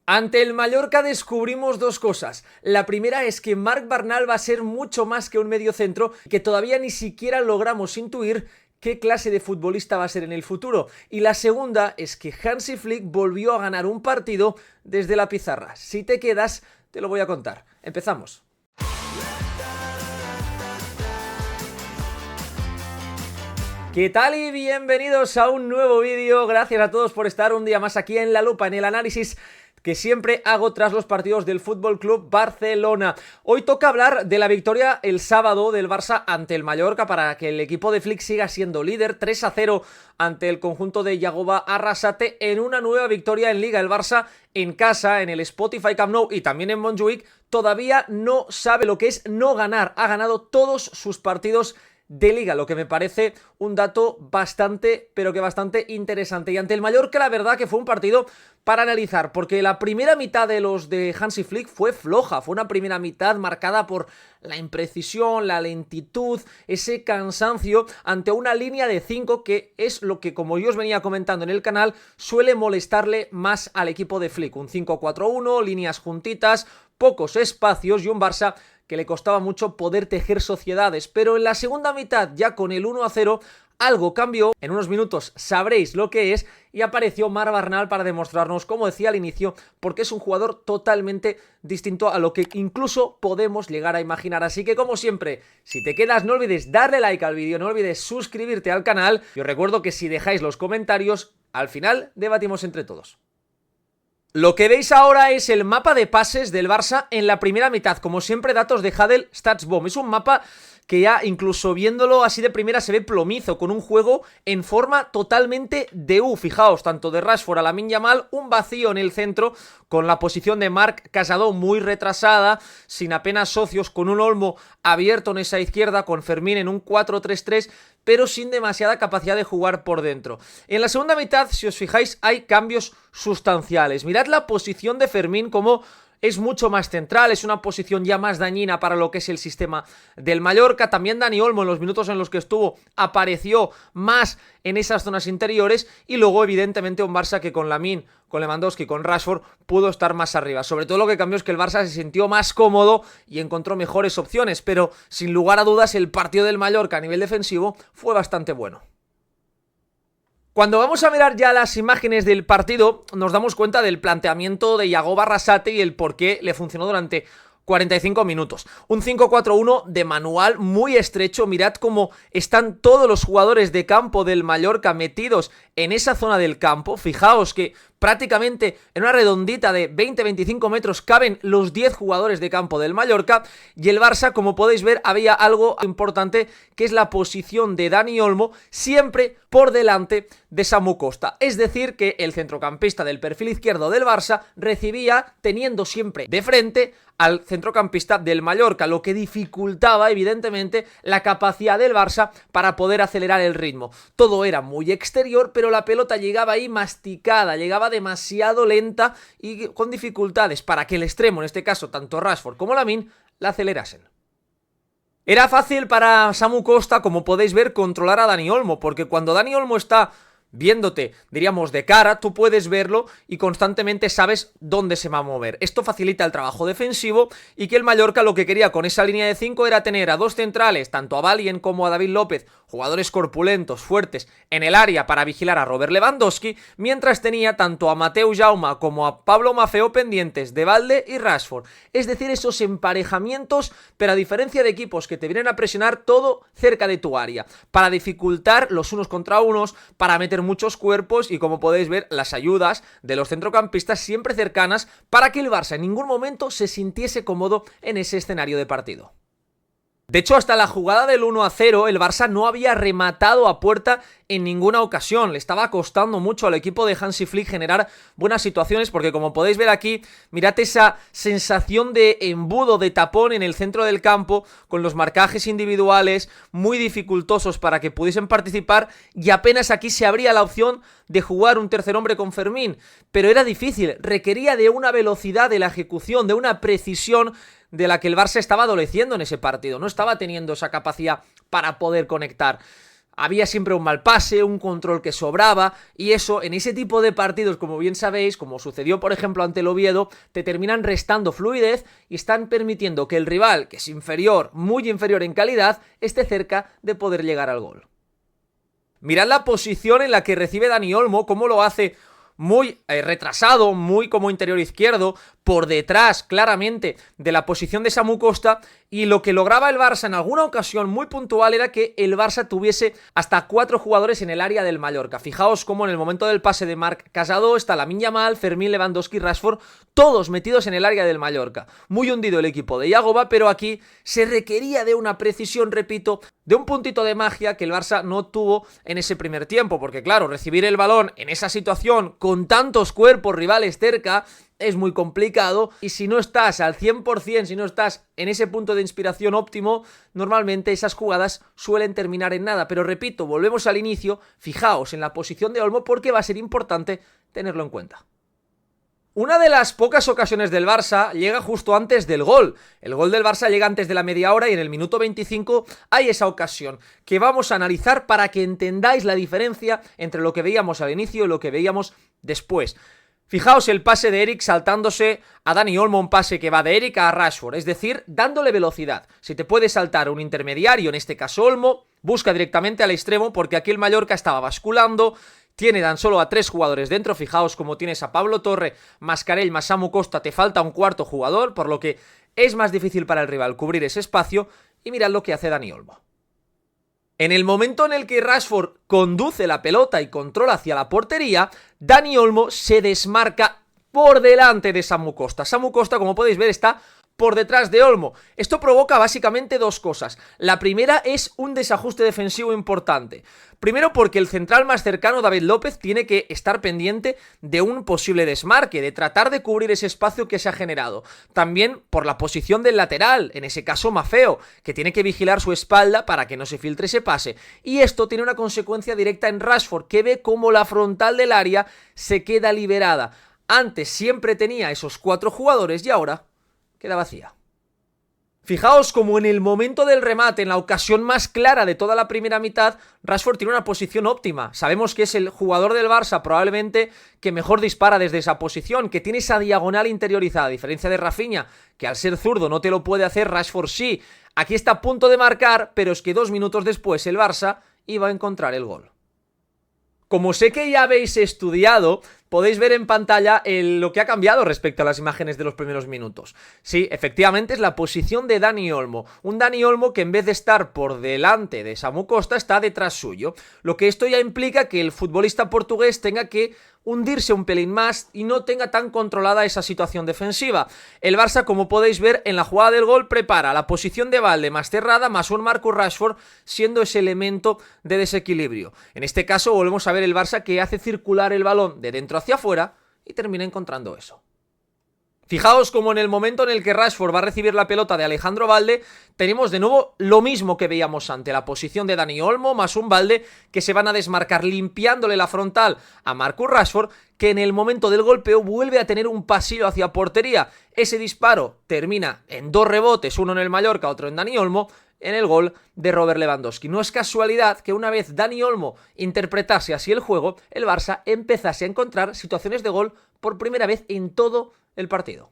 Ante el Mallorca descubrimos dos cosas. La primera es que Marc Bernal va a ser mucho más que un mediocentro, que todavía ni siquiera logramos intuir qué clase de futbolista va a ser en el futuro. Y la segunda es que Hansi Flick volvió a ganar un partido desde la pizarra. Si te quedas, te lo voy a contar. Empezamos. ¿Qué tal y bienvenidos a un nuevo vídeo? Gracias a todos por estar un día más aquí en La Lupa, en el análisis que siempre hago tras los partidos del Fútbol Club Barcelona. Hoy toca hablar de la victoria el sábado del Barça ante el Mallorca para que el equipo de Flick siga siendo líder, 3-0 ante el conjunto de Yagoba Arrasate en una nueva victoria en Liga. El Barça en casa, en el Spotify Camp Nou y también en Montjuïc, todavía no sabe lo que es no ganar. Ha ganado todos sus partidos de Liga, lo que me parece un dato bastante interesante. Y ante el Mallorca la verdad que fue un partido para analizar, porque la primera mitad de los de Hansi Flick fue floja, fue una primera mitad marcada por la imprecisión, la lentitud, ese cansancio ante una línea de 5 que es lo que, como yo os venía comentando en el canal, suele molestarle más al equipo de Flick. Un 5-4-1, líneas juntitas, pocos espacios y un Barça que le costaba mucho poder tejer sociedades, pero en la segunda mitad, ya con el 1-0, algo cambió. En unos minutos sabréis lo que es y apareció Marc Bernal para demostrarnos, como decía al inicio, porque es un jugador totalmente distinto a lo que incluso podemos llegar a imaginar. Así que, como siempre, si te quedas, no olvides darle like al vídeo, no olvides suscribirte al canal y os recuerdo que si dejáis los comentarios, al final debatimos entre todos. Lo que veis ahora es el mapa de pases del Barça en la primera mitad. Como siempre, datos de Hadel StatsBomb. Es un mapa que ya incluso viéndolo así de primera se ve plomizo, con un juego en forma totalmente de U. Fijaos, tanto de Rashford a Lamine Yamal, un vacío en el centro, con la posición de Marc Casado muy retrasada, sin apenas socios, con un Olmo abierto en esa izquierda, con Fermín en un 4-3-3, pero sin demasiada capacidad de jugar por dentro. En la segunda mitad, si os fijáis, hay cambios sustanciales. Mirad la posición de Fermín, como es mucho más central, es una posición ya más dañina para lo que es el sistema del Mallorca. También Dani Olmo, en los minutos en los que estuvo, apareció más en esas zonas interiores. Y luego, evidentemente, un Barça que con Lamine, con Lewandowski, con Rashford, pudo estar más arriba. Sobre todo lo que cambió es que el Barça se sintió más cómodo y encontró mejores opciones. Pero, sin lugar a dudas, el partido del Mallorca a nivel defensivo fue bastante bueno. Cuando vamos a mirar ya las imágenes del partido, nos damos cuenta del planteamiento de Yagoba Arrasate y el por qué le funcionó durante 45 minutos. Un 5-4-1 de manual muy estrecho. Mirad cómo están todos los jugadores de campo del Mallorca metidos en esa zona del campo. Fijaos que prácticamente en una redondita de 20-25 metros caben los 10 jugadores de campo del Mallorca. Y el Barça, como podéis ver, había algo importante, que es la posición de Dani Olmo siempre por delante de Samu Costa. Es decir, que el centrocampista del perfil izquierdo del Barça recibía teniendo siempre de frente al centrocampista del Mallorca, lo que dificultaba evidentemente la capacidad del Barça para poder acelerar el ritmo. Todo era muy exterior, pero la pelota llegaba ahí masticada, llegaba demasiado lenta y con dificultades para que el extremo, en este caso tanto Rashford como Lamine, la acelerasen. Era fácil para Samu Costa, como podéis ver, controlar a Dani Olmo, porque cuando Dani Olmo está viéndote, diríamos, de cara, tú puedes verlo y constantemente sabes dónde se va a mover. Esto facilita el trabajo defensivo y que el Mallorca lo que quería con esa línea de 5 era tener a dos centrales, tanto a Valien como a David López, jugadores corpulentos, fuertes, en el área para vigilar a Robert Lewandowski, mientras tenía tanto a Mateu Jauma como a Pablo Maffeo pendientes de Valde y Rashford. Es decir, esos emparejamientos, pero a diferencia de equipos que te vienen a presionar todo cerca de tu área, para dificultar los unos contra unos, para meter muchos cuerpos y, como podéis ver, las ayudas de los centrocampistas siempre cercanas para que el Barça en ningún momento se sintiese cómodo en ese escenario de partido. De hecho, hasta la jugada del 1-0, el Barça no había rematado a puerta en ninguna ocasión. Le estaba costando mucho al equipo de Hansi Flick generar buenas situaciones, porque como podéis ver aquí, mirad esa sensación de embudo, de tapón en el centro del campo, con los marcajes individuales muy dificultosos para que pudiesen participar, y apenas aquí se abría la opción de jugar un tercer hombre con Fermín, pero era difícil, requería de una velocidad de la ejecución, de una precisión de la que el Barça estaba adoleciendo en ese partido, no estaba teniendo esa capacidad para poder conectar. había siempre un mal pase, un control que sobraba, y eso en ese tipo de partidos, como bien sabéis, como sucedió por ejemplo ante el Oviedo, te terminan restando fluidez y están permitiendo que el rival, que es inferior, muy inferior en calidad, esté cerca de poder llegar al gol. Mirad la posición en la que recibe Dani Olmo, cómo lo hace muy retrasado, muy como interior izquierdo, por detrás claramente de la posición de Samu Costa, y lo que lograba el Barça en alguna ocasión muy puntual era que el Barça tuviese hasta 4 jugadores en el área del Mallorca. Fijaos cómo en el momento del pase de Marc Casado está Lamine Yamal, Fermín, Lewandowski, Rashford, todos metidos en el área del Mallorca. Muy hundido el equipo de Yagoba, pero aquí se requería de una precisión, repito, de un puntito de magia que el Barça no tuvo en ese primer tiempo, porque claro, recibir el balón en esa situación con tantos cuerpos rivales cerca es muy complicado, y si no estás al 100%, si no estás en ese punto de inspiración óptimo, normalmente esas jugadas suelen terminar en nada. Pero repito, volvemos al inicio, fijaos en la posición de Olmo porque va a ser importante tenerlo en cuenta. Una de las pocas ocasiones del Barça llega justo antes del gol. El gol del Barça llega antes de la media hora y en el minuto 25 hay esa ocasión que vamos a analizar para que entendáis la diferencia entre lo que veíamos al inicio y lo que veíamos después. Fijaos el pase de Eric saltándose a Dani Olmo, un pase que va de Eric a Rashford, es decir, dándole velocidad. Si te puede saltar un intermediario, en este caso Olmo, busca directamente al extremo porque aquí el Mallorca estaba basculando, tiene tan solo a 3 jugadores dentro. Fijaos como tienes a Pablo Torre, Mascarell, más Samu Costa, te falta un cuarto jugador, por lo que es más difícil para el rival cubrir ese espacio, y mirad lo que hace Dani Olmo. En el momento en el que Rashford conduce la pelota y controla hacia la portería, Dani Olmo se desmarca por delante de Samu Costa. Samu Costa, como podéis ver, está por detrás de Olmo. Esto provoca básicamente dos cosas. La primera es un desajuste defensivo importante. Primero porque el central más cercano, David López, tiene que estar pendiente de un posible desmarque, de tratar de cubrir ese espacio que se ha generado. También por la posición del lateral, en ese caso Maffeo, que tiene que vigilar su espalda para que no se filtre ese pase. Y esto tiene una consecuencia directa en Rashford, que ve cómo la frontal del área se queda liberada. Antes siempre tenía esos 4 jugadores y ahora queda vacía. Fijaos como en el momento del remate, en la ocasión más clara de toda la primera mitad, Rashford tiene una posición óptima. Sabemos que es el jugador del Barça probablemente que mejor dispara desde esa posición, que tiene esa diagonal interiorizada, a diferencia de Rafinha, que al ser zurdo no te lo puede hacer, Rashford sí. Aquí está a punto de marcar, pero es que 2 minutos después el Barça iba a encontrar el gol. Como sé que ya habéis estudiado, podéis ver en pantalla lo que ha cambiado respecto a las imágenes de los primeros minutos. Sí, efectivamente es la posición de Dani Olmo. Un Dani Olmo que en vez de estar por delante de Samu Costa está detrás suyo. Lo que esto ya implica que el futbolista portugués tenga que hundirse un pelín más y no tenga tan controlada esa situación defensiva. El Barça, como podéis ver, en la jugada del gol prepara la posición de Valde más cerrada, más un Marcus Rashford, siendo ese elemento de desequilibrio. En este caso volvemos a ver el Barça que hace circular el balón de dentro hacia afuera y termina encontrando eso. Fijaos como en el momento en el que Rashford va a recibir la pelota de Alejandro Valde, tenemos de nuevo lo mismo que veíamos ante la posición de Dani Olmo, más un Valde que se van a desmarcar limpiándole la frontal a Marcus Rashford, que en el momento del golpeo vuelve a tener un pasillo hacia portería. Ese disparo termina en 2 rebotes, uno en el Mallorca, otro en Dani Olmo, en el gol de Robert Lewandowski. No es casualidad que una vez Dani Olmo interpretase así el juego, el Barça empezase a encontrar situaciones de gol por primera vez en todo el partido.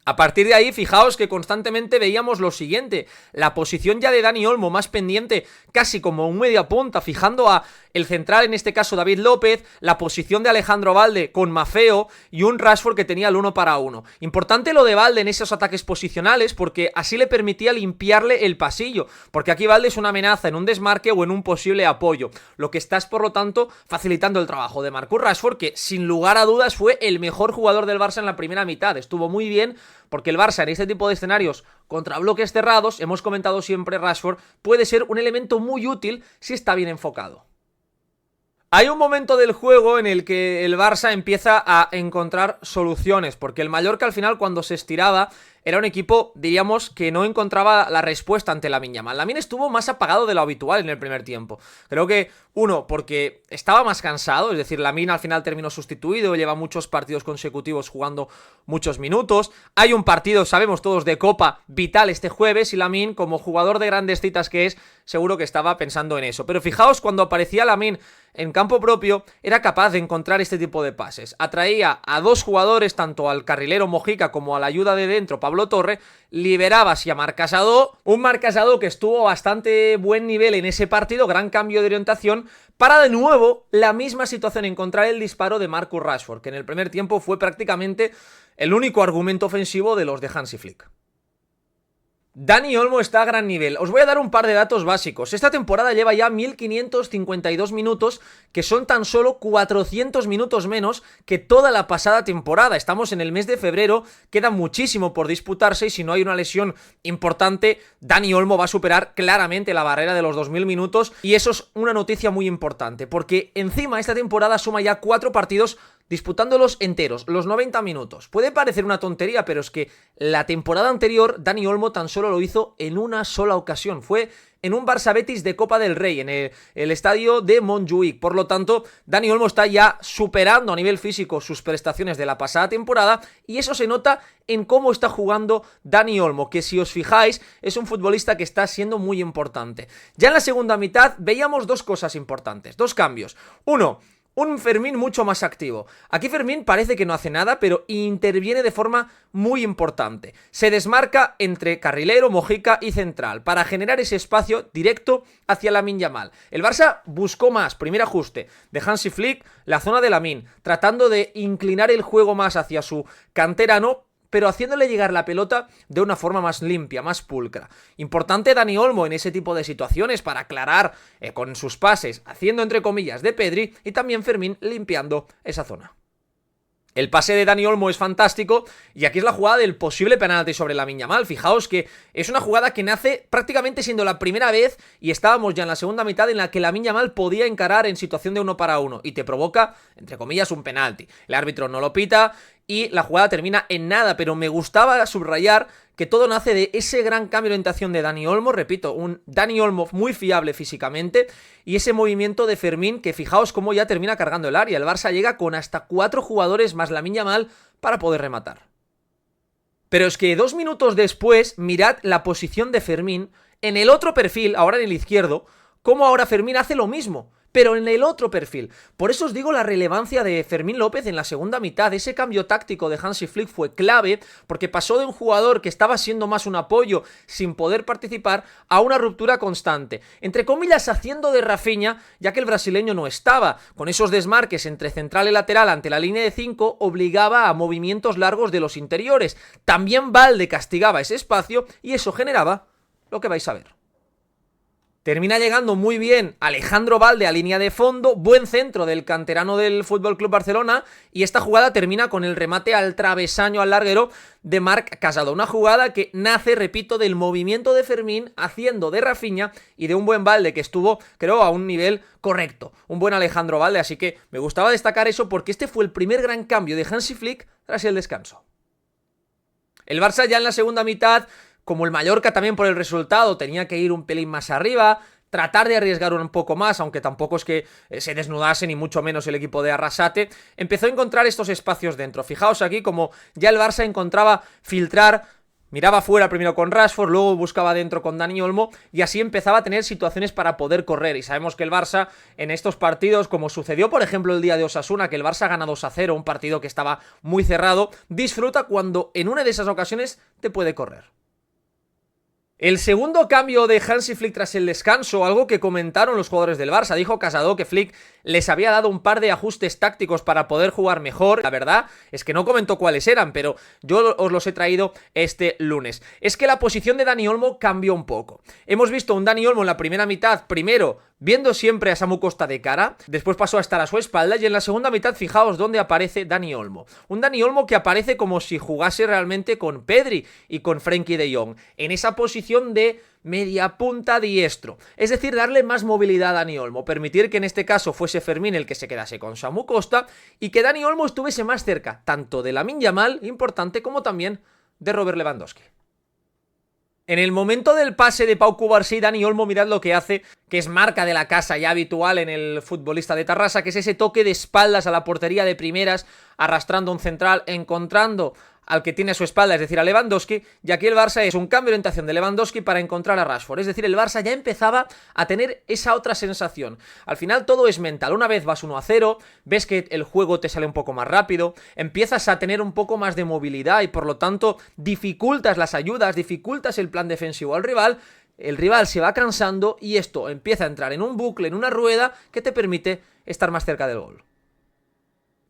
A partir de ahí, fijaos que constantemente veíamos lo siguiente, la posición ya de Dani Olmo más pendiente, casi como un media punta, fijando a el central, en este caso David López, la posición de Alejandro Valde con Maffeo y un Rashford que tenía el 1 para 1. Importante lo de Valde en esos ataques posicionales porque así le permitía limpiarle el pasillo, porque aquí Valde es una amenaza en un desmarque o en un posible apoyo, lo que estás por lo tanto facilitando el trabajo de Marcus Rashford, que sin lugar a dudas fue el mejor jugador del Barça en la primera mitad, estuvo muy bien. Porque el Barça en este tipo de escenarios contra bloques cerrados, hemos comentado siempre, Rashford puede ser un elemento muy útil si está bien enfocado. Hay un momento del juego en el que el Barça empieza a encontrar soluciones, porque el Mallorca al final cuando se estiraba era un equipo, diríamos, que no encontraba la respuesta ante Lamine Yamal. Lamine estuvo más apagado de lo habitual en el primer tiempo. Creo que, uno, porque estaba más cansado, es decir, Lamine al final terminó sustituido, lleva muchos partidos consecutivos jugando muchos minutos. Hay un partido, sabemos todos, de Copa vital este jueves y Lamine, como jugador de grandes citas que es, seguro que estaba pensando en eso. Pero fijaos, cuando aparecía Lamine en campo propio, era capaz de encontrar este tipo de pases. Atraía a dos jugadores, tanto al carrilero Mojica como a la ayuda de dentro, Pablo Torre, liberaba hacia Marc Casado, un Marc Casado que estuvo a bastante buen nivel en ese partido, gran cambio de orientación, para de nuevo la misma situación, encontrar el disparo de Marcus Rashford, que en el primer tiempo fue prácticamente el único argumento ofensivo de los de Hansi Flick. Dani Olmo está a gran nivel. Os voy a dar un par de datos básicos. Esta temporada lleva ya 1552 minutos, que son tan solo 400 minutos menos que toda la pasada temporada. Estamos en el mes de febrero, queda muchísimo por disputarse y si no hay una lesión importante, Dani Olmo va a superar claramente la barrera de los 2000 minutos y eso es una noticia muy importante, porque encima esta temporada suma ya 4 partidos disputándolos enteros, los 90 minutos. Puede parecer una tontería, pero es que la temporada anterior Dani Olmo tan solo lo hizo en una sola ocasión. Fue en un Barça Betis de Copa del Rey, en el estadio de Montjuïc. Por lo tanto, Dani Olmo está ya superando a nivel físico sus prestaciones de la pasada temporada y eso se nota en cómo está jugando Dani Olmo, que si os fijáis es un futbolista que está siendo muy importante. Ya en la segunda mitad veíamos dos cosas importantes, dos cambios. Uno, un Fermín mucho más activo. Aquí Fermín parece que no hace nada, pero interviene de forma muy importante. Se desmarca entre carrilero, Mojica y central para generar ese espacio directo hacia Lamine Yamal. El Barça buscó más, primer ajuste de Hansi Flick, la zona de Lamine, tratando de inclinar el juego más hacia su canterano, pero haciéndole llegar la pelota de una forma más limpia, más pulcra. Importante Dani Olmo en ese tipo de situaciones para aclarar con sus pases, haciendo entre comillas de Pedri y también Fermín limpiando esa zona. El pase de Dani Olmo es fantástico y aquí es la jugada del posible penalti sobre Lamine Yamal. Fijaos que es una jugada que nace prácticamente siendo la primera vez y estábamos ya en la segunda mitad en la que Lamine Yamal podía encarar en situación de 1 para 1 y te provoca, entre comillas, un penalti. El árbitro no lo pita y la jugada termina en nada, pero me gustaba subrayar que todo nace de ese gran cambio de orientación de Dani Olmo, repito, un Dani Olmo muy fiable físicamente, y ese movimiento de Fermín que fijaos cómo ya termina cargando el área. El Barça llega con hasta 4 jugadores más Lamine Yamal para poder rematar. Pero es que 2 minutos después, mirad la posición de Fermín en el otro perfil, ahora en el izquierdo, cómo ahora Fermín hace lo mismo, pero en el otro perfil. Por eso os digo la relevancia de Fermín López en la segunda mitad. Ese cambio táctico de Hansi Flick fue clave porque pasó de un jugador que estaba siendo más un apoyo sin poder participar a una ruptura constante. Entre comillas, haciendo de Rafinha, ya que el brasileño no estaba. Con esos desmarques entre central y lateral ante la línea de 5 obligaba a movimientos largos de los interiores. También Valde castigaba ese espacio y eso generaba lo que vais a ver. Termina llegando muy bien Alejandro Valde a línea de fondo, buen centro del canterano del FC Barcelona y esta jugada termina con el remate al travesaño, al larguero de Marc Casado. Una jugada que nace, repito, del movimiento de Fermín haciendo de Rafinha y de un buen Valde que estuvo, creo, a un nivel correcto. Un buen Alejandro Valde, así que me gustaba destacar eso porque este fue el primer gran cambio de Hansi Flick tras el descanso. El Barça ya en la segunda mitad, como el Mallorca también por el resultado, tenía que ir un pelín más arriba, tratar de arriesgar un poco más, aunque tampoco es que se desnudase ni mucho menos el equipo de Arrasate, empezó a encontrar estos espacios dentro. Fijaos aquí como ya el Barça encontraba filtrar, miraba fuera primero con Rashford, luego buscaba dentro con Dani Olmo y así empezaba a tener situaciones para poder correr. Y sabemos que el Barça en estos partidos, como sucedió por ejemplo el día de Osasuna, que el Barça gana 2-0, un partido que estaba muy cerrado, disfruta cuando en una de esas ocasiones te puede correr. El segundo cambio de Hansi Flick tras el descanso, algo que comentaron los jugadores del Barça, dijo Casado que Flick les había dado un par de ajustes tácticos para poder jugar mejor. La verdad es que no comentó cuáles eran, pero yo os los he traído este lunes. Es que la posición de Dani Olmo cambió un poco. Hemos visto un Dani Olmo en la primera mitad, primero viendo siempre a Samu Costa de cara, después pasó a estar a su espalda y en la segunda mitad fijaos dónde aparece Dani Olmo. Un Dani Olmo que aparece como si jugase realmente con Pedri y con Frenkie de Jong, en esa posición de media punta diestro, es decir, darle más movilidad a Dani Olmo, permitir que en este caso fuese Fermín el que se quedase con Samu Costa y que Dani Olmo estuviese más cerca, tanto de Lamine Yamal, importante, como también de Robert Lewandowski. En el momento del pase de Pau Cubarsí, Dani Olmo, mirad lo que hace, que es marca de la casa ya habitual en el futbolista de Tarrasa, que es ese toque de espaldas a la portería de primeras, arrastrando un central, encontrando al que tiene a su espalda, es decir, a Lewandowski, y aquí el Barça es un cambio de orientación de Lewandowski para encontrar a Rashford, es decir, el Barça ya empezaba a tener esa otra sensación. Al final todo es mental, una vez vas 1-0, ves que el juego te sale un poco más rápido, empiezas a tener un poco más de movilidad y por lo tanto dificultas las ayudas, dificultas el plan defensivo al rival, el rival se va cansando y esto empieza a entrar en un bucle, en una rueda que te permite estar más cerca del gol.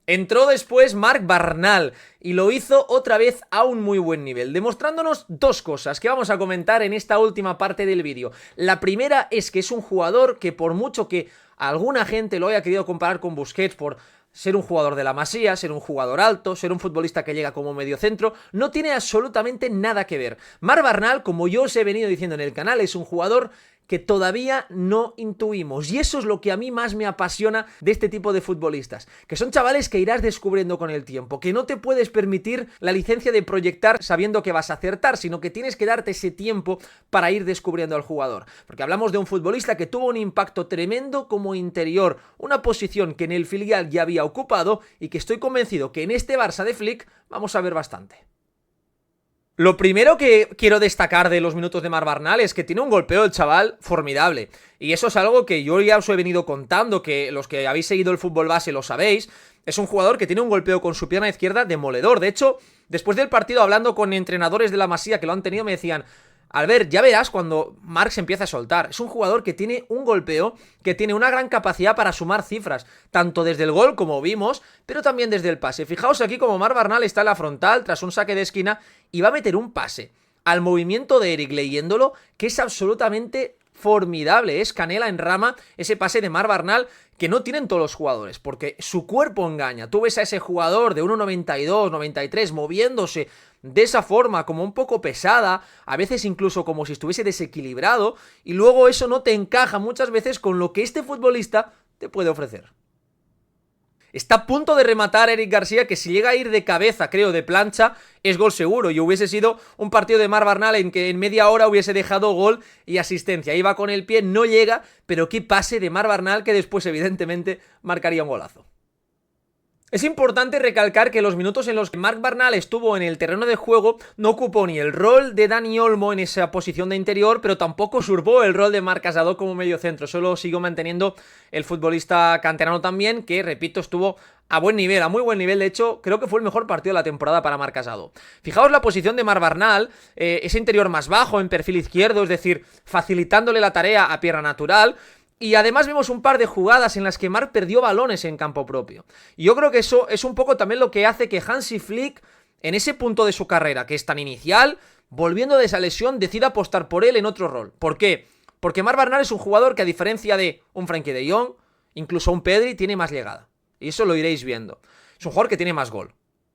Entró después Marc Barnal y lo hizo otra vez a un muy buen nivel, demostrándonos dos cosas que vamos a comentar en esta última parte del vídeo. La primera es que es un jugador que por mucho que alguna gente lo haya querido comparar con Busquets por ser un jugador de la Masía, ser un jugador alto, ser un futbolista que llega como mediocentro, no tiene absolutamente nada que ver. Marc Barnal, como yo os he venido diciendo en el canal, es un jugador que todavía no intuimos, y eso es lo que a mí más me apasiona de este tipo de futbolistas, que son chavales que irás descubriendo con el tiempo, que no te puedes permitir la licencia de proyectar sabiendo que vas a acertar, sino que tienes que darte ese tiempo para ir descubriendo al jugador, porque hablamos de un futbolista que tuvo un impacto tremendo como interior, una posición que en el filial ya había ocupado y que estoy convencido que en este Barça de Flick vamos a ver bastante. Lo primero que quiero destacar de los minutos de Marc Barnal es que tiene un golpeo el chaval formidable. Y eso es algo que yo ya os he venido contando, que los que habéis seguido el fútbol base lo sabéis. Es un jugador que tiene un golpeo con su pierna izquierda demoledor. De hecho, después del partido, hablando con entrenadores de la Masía que lo han tenido, me decían: Albert, ya verás cuando Marc se empieza a soltar. Es un jugador que tiene un golpeo, que tiene una gran capacidad para sumar cifras, tanto desde el gol, como vimos, pero también desde el pase. Fijaos aquí como Marc Barnal está en la frontal, tras un saque de esquina, y va a meter un pase al movimiento de Eric leyéndolo, que es absolutamente formidable. Es canela en rama ese pase de Marc Barnal que no tienen todos los jugadores, porque su cuerpo engaña. Tú ves a ese jugador de 1,92, 93 moviéndose de esa forma, como un poco pesada, a veces incluso como si estuviese desequilibrado, y luego eso no te encaja muchas veces con lo que este futbolista te puede ofrecer. Está a punto de rematar Eric García, que si llega a ir de cabeza, creo, de plancha, es gol seguro, y hubiese sido un partido de Marc Barnal en que en media hora hubiese dejado gol y asistencia. Iba con el pie, no llega, pero qué pase de Marc Barnal, que después evidentemente marcaría un golazo. Es importante recalcar que los minutos en los que Marc Barnal estuvo en el terreno de juego no ocupó ni el rol de Dani Olmo en esa posición de interior, pero tampoco usurpó el rol de Marc Casado como mediocentro. Solo siguió manteniendo el futbolista canterano también, que, repito, estuvo a buen nivel, a muy buen nivel. De hecho, creo que fue el mejor partido de la temporada para Marc Casado. Fijaos la posición de Marc Barnal, ese interior más bajo, en perfil izquierdo, es decir, facilitándole la tarea a pierna natural. Y además vemos un par de jugadas en las que Marc perdió balones en campo propio. Y yo creo que eso es un poco también lo que hace que Hansi Flick, en ese punto de su carrera que es tan inicial, volviendo de esa lesión, decida apostar por él en otro rol. ¿Por qué? Porque Marc Barnal es un jugador que, a diferencia de un Frenkie de Jong, incluso un Pedri, tiene más llegada. Y eso lo iréis viendo. Es un jugador que tiene más gol.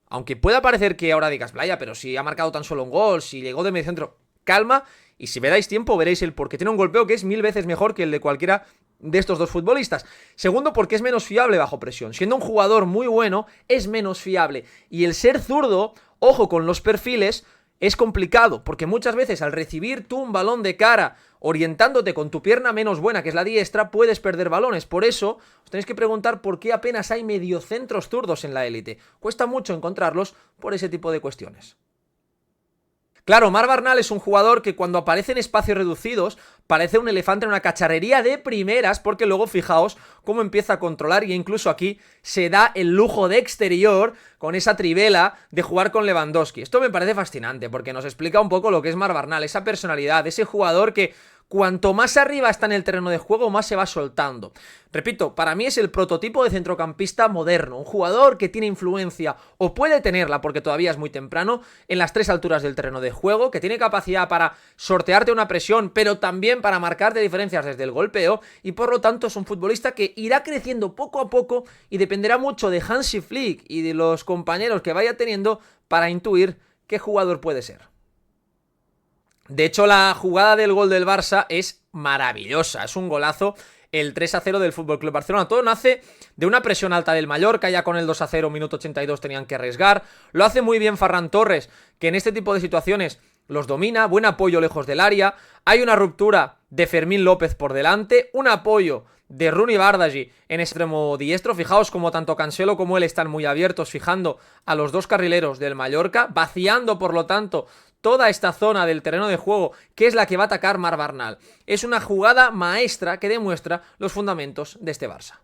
Aunque pueda parecer que ahora digas, playa, pero si ha marcado tan solo un gol, si llegó de mediocentro, calma. Y si me dais tiempo veréis el porque tiene un golpeo que es 1000 veces mejor que el de cualquiera de estos dos futbolistas. Segundo, porque es menos fiable bajo presión. Siendo un jugador muy bueno, es menos fiable. Y el ser zurdo, ojo con los perfiles, es complicado, porque muchas veces al recibir tú un balón de cara, orientándote con tu pierna menos buena, que es la diestra, puedes perder balones. Por eso, os tenéis que preguntar por qué apenas hay mediocentros zurdos en la élite. Cuesta mucho encontrarlos por ese tipo de cuestiones. Claro, Marc Barnal es un jugador que cuando aparece en espacios reducidos parece un elefante en una cacharrería de primeras, porque luego fijaos cómo empieza a controlar, y incluso aquí se da el lujo de exterior con esa trivela de jugar con Lewandowski. Esto me parece fascinante porque nos explica un poco lo que es Marc Barnal, esa personalidad, ese jugador que cuanto más arriba está en el terreno de juego, más se va soltando. Repito, para mí es el prototipo de centrocampista moderno, un jugador que tiene influencia, o puede tenerla porque todavía es muy temprano, en las 3 alturas del terreno de juego, que tiene capacidad para sortearte una presión, pero también para marcarte diferencias desde el golpeo, y por lo tanto es un futbolista que irá creciendo poco a poco y dependerá mucho de Hansi Flick y de los compañeros que vaya teniendo para intuir qué jugador puede ser. De hecho, la jugada del gol del Barça es maravillosa, es un golazo, el 3-0 del FC Barcelona. Todo nace de una presión alta del Mallorca, ya con el 2-0, minuto 82 tenían que arriesgar. Lo hace muy bien Ferran Torres, que en este tipo de situaciones los domina, buen apoyo lejos del área. Hay una ruptura de Fermín López por delante, un apoyo de Rooney Bardghji en extremo diestro. Fijaos como tanto Cancelo como él están muy abiertos, fijando a los dos carrileros del Mallorca, vaciando por lo tanto toda esta zona del terreno de juego, que es la que va a atacar Marc Barnal. Es una jugada maestra que demuestra los fundamentos de este Barça.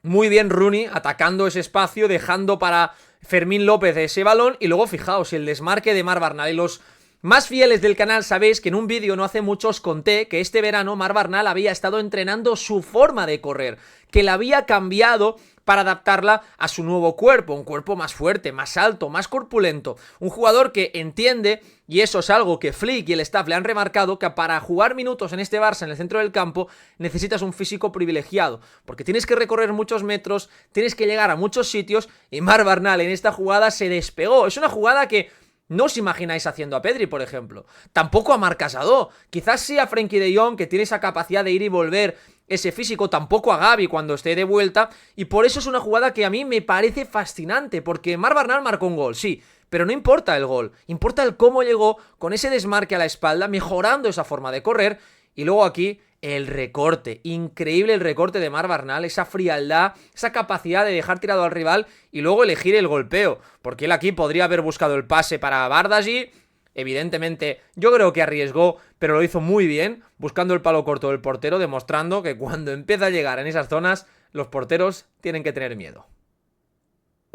Muy bien Rooney atacando ese espacio, dejando para Fermín López ese balón, y luego fijaos el desmarque de Marc Barnal. Y los más fieles del canal sabéis que en un vídeo no hace mucho os conté que este verano Marc Barnal había estado entrenando su forma de correr, que la había cambiado para adaptarla a su nuevo cuerpo, un cuerpo más fuerte, más alto, más corpulento, un jugador que entiende, y eso es algo que Flick y el staff le han remarcado, que para jugar minutos en este Barça en el centro del campo necesitas un físico privilegiado, porque tienes que recorrer muchos metros, tienes que llegar a muchos sitios, y Marc Barnal en esta jugada se despegó. Es una jugada que no os imagináis haciendo a Pedri, por ejemplo, tampoco a Marc Casado, quizás sí a Frenkie de Jong, que tiene esa capacidad de ir y volver, ese físico, tampoco a Gavi cuando esté de vuelta, y por eso es una jugada que a mí me parece fascinante, porque Marc Barnal marcó un gol, sí, pero no importa el gol, importa el cómo llegó con ese desmarque a la espalda, mejorando esa forma de correr, y luego aquí el recorte, increíble el recorte de Marc Barnal, esa frialdad, esa capacidad de dejar tirado al rival y luego elegir el golpeo, porque él aquí podría haber buscado el pase para Bardghji. Evidentemente, yo creo que arriesgó, pero lo hizo muy bien, buscando el palo corto del portero, demostrando que cuando empieza a llegar en esas zonas, los porteros tienen que tener miedo.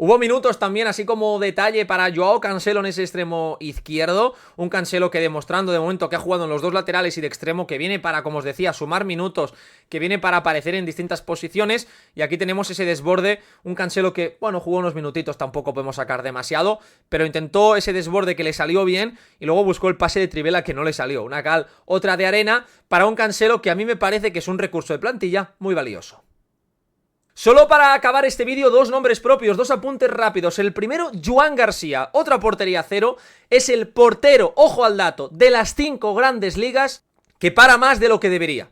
Hubo minutos también, así como detalle, para Joao Cancelo en ese extremo izquierdo. Un Cancelo que demostrando de momento que ha jugado en los dos laterales y de extremo, que viene para, como os decía, sumar minutos, que viene para aparecer en distintas posiciones. Y aquí tenemos ese desborde, un Cancelo que, bueno, jugó unos minutitos, tampoco podemos sacar demasiado, pero intentó ese desborde que le salió bien y luego buscó el pase de Trivela que no le salió. Una cal, otra de arena, para un Cancelo que a mí me parece que es un recurso de plantilla muy valioso. Solo para acabar este vídeo, dos nombres propios, dos apuntes rápidos. El primero, Joan García, otra portería cero, es el portero, ojo al dato, de las 5 grandes ligas que para más de lo que debería.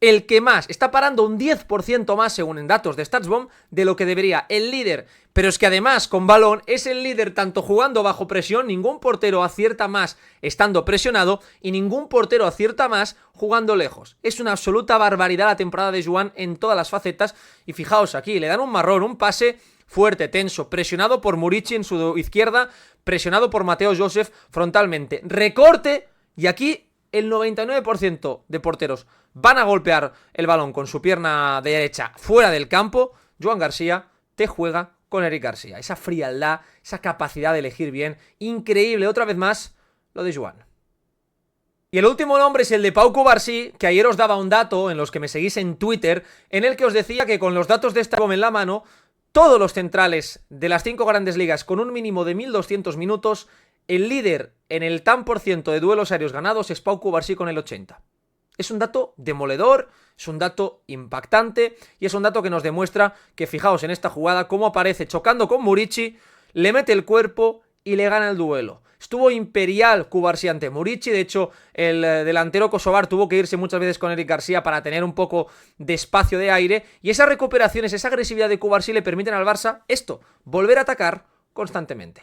El que más, está parando un 10% más según en datos de StatsBomb de lo que debería, el líder. Pero es que además con balón es el líder tanto jugando bajo presión, ningún portero acierta más estando presionado y ningún portero acierta más jugando lejos. Es una absoluta barbaridad la temporada de Joan en todas las facetas y fijaos aquí, le dan un marrón, un pase fuerte, tenso, presionado por Murici en su izquierda, presionado por Mateo Joseph frontalmente, recorte y aquí el 99% de porteros van a golpear el balón con su pierna derecha fuera del campo. Joan García te juega con Eric García. Esa frialdad, esa capacidad de elegir bien, increíble. Otra vez más, lo de Joan. Y el último nombre es el de Pau Cubarsí, que ayer os daba un dato en los que me seguís en Twitter, en el que os decía que con los datos de StatsBomb en la mano, todos los centrales de las 5 grandes ligas con un mínimo de 1200 minutos, el líder en el tan por ciento de duelos aéreos ganados es Pau Cubarsí con el 80. Es un dato demoledor, es un dato impactante y es un dato que nos demuestra que, fijaos en esta jugada, cómo aparece chocando con Murici, le mete el cuerpo y le gana el duelo. Estuvo imperial Cubarsí ante Murici, de hecho el delantero kosovar tuvo que irse muchas veces con Eric García para tener un poco de espacio de aire y esas recuperaciones, esa agresividad de Cubarsí le permiten al Barça esto, volver a atacar constantemente.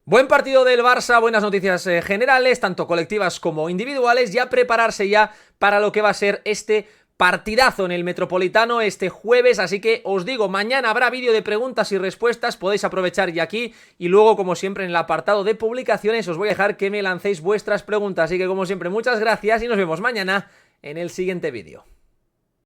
Buen partido del Barça, buenas noticias generales, tanto colectivas como individuales, ya prepararse ya para lo que va a ser este partidazo en el Metropolitano este jueves, así que os digo, mañana habrá vídeo de preguntas y respuestas, podéis aprovechar ya aquí y luego como siempre en el apartado de publicaciones os voy a dejar que me lancéis vuestras preguntas, así que como siempre muchas gracias y nos vemos mañana en el siguiente vídeo.